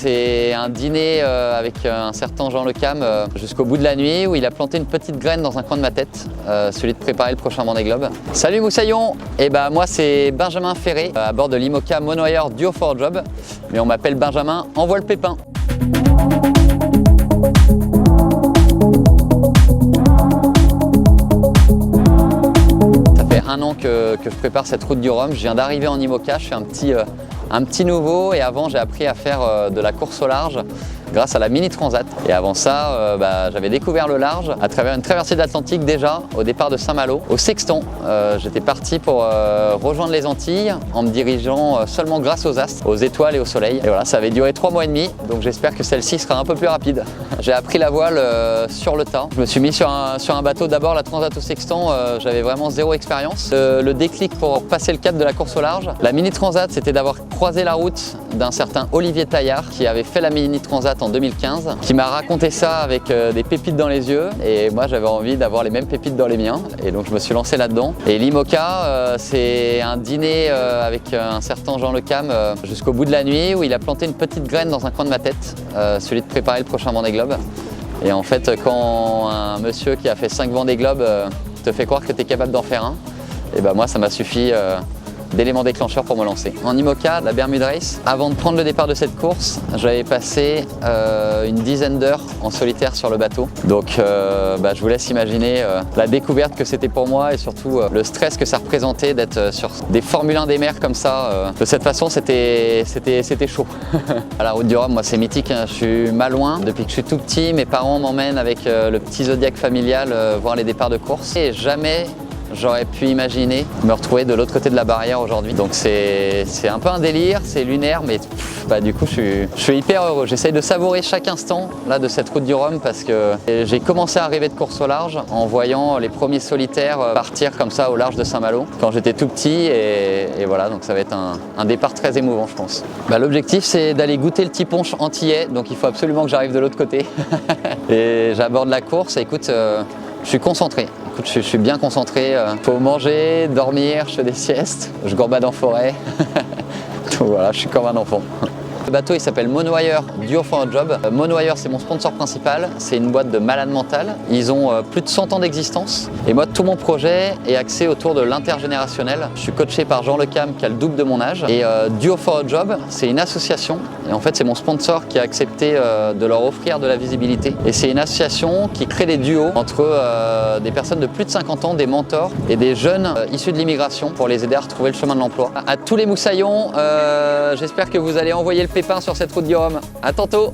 C'est un dîner avec un certain Jean Le Cam jusqu'au bout de la nuit où il a planté une petite graine dans un coin de ma tête, celui de préparer le prochain Vendée Globe. Salut Moussaillon! Et bah moi c'est Benjamin Ferré à bord de l'IMOCA Monohire Duo for Job, mais on m'appelle Benjamin, envoie le pépin! Un an que je prépare cette route du Rhum. Je viens d'arriver en IMOCA, je fais un petit nouveau et avant j'ai appris à faire de la course au large grâce à la Mini Transat. Et avant ça, j'avais découvert le large à travers une traversée de l'Atlantique déjà au départ de Saint-Malo, au Sexton. J'étais parti pour rejoindre les Antilles en me dirigeant seulement grâce aux astres, aux étoiles et au soleil. Et voilà, ça avait duré 3 mois et demi, donc j'espère que celle-ci sera un peu plus rapide. J'ai appris la voile sur le tas. Je me suis mis sur un bateau, d'abord la Transat au Sexton, j'avais vraiment zéro expérience. Le déclic pour passer le cap de la course au large, la Mini Transat, c'était d'avoir croisé la route d'un certain Olivier Taillard qui avait fait la Mini Transat en 2015, qui m'a raconté ça avec des pépites dans les yeux et moi j'avais envie d'avoir les mêmes pépites dans les miens et donc je me suis lancé là-dedans. Et l'IMOCA, c'est un dîner avec un certain Jean Le Cam jusqu'au bout de la nuit où il a planté une petite graine dans un coin de ma tête, celui de préparer le prochain Vendée Globe. Et en fait, quand un monsieur qui a fait 5 Vendée Globe te fait croire que tu es capable d'en faire un, et ben moi ça m'a suffi d'éléments déclencheurs pour me lancer. En IMOCA, la Bermude Race, avant de prendre le départ de cette course, j'avais passé une dizaine d'heures en solitaire sur le bateau. Donc je vous laisse imaginer la découverte que c'était pour moi et surtout le stress que ça représentait d'être sur des Formule 1 des mers comme ça. De cette façon, c'était chaud. À la route du Rhum, moi c'est mythique, hein. Je suis malouin. Depuis que je suis tout petit, mes parents m'emmènent avec le petit Zodiac familial voir les départs de course. Et jamais j'aurais pu imaginer me retrouver de l'autre côté de la barrière aujourd'hui. Donc c'est un peu un délire, c'est lunaire, mais du coup je suis hyper heureux. J'essaye de savourer chaque instant là, de cette route du Rhum parce que j'ai commencé à rêver de course au large en voyant les premiers solitaires partir comme ça au large de Saint-Malo quand j'étais tout petit et voilà, donc ça va être un départ très émouvant je pense. L'objectif c'est d'aller goûter le petit punch antillais, donc il faut absolument que j'arrive de l'autre côté. Et j'aborde la course et écoute, je suis concentré. Je suis bien concentré, faut manger, dormir, je fais des siestes, je gambade en forêt. Donc voilà, je suis comme un enfant. Le bateau il s'appelle Monohire Duo for Job. Monohire c'est mon sponsor principal, c'est une boîte de malade mental. Ils ont plus de 100 ans d'existence et moi tout mon projet est axé autour de l'intergénérationnel. Je suis coaché par Jean Le Cam qui a le double de mon âge et Duo for Job c'est une association et en fait c'est mon sponsor qui a accepté de leur offrir de la visibilité et c'est une association qui crée des duos entre des personnes de plus de 50 ans, des mentors et des jeunes issus de l'immigration pour les aider à retrouver le chemin de l'emploi. À tous les moussaillons, j'espère que vous allez envoyer le pépin sur cette route du Rhum. À tantôt!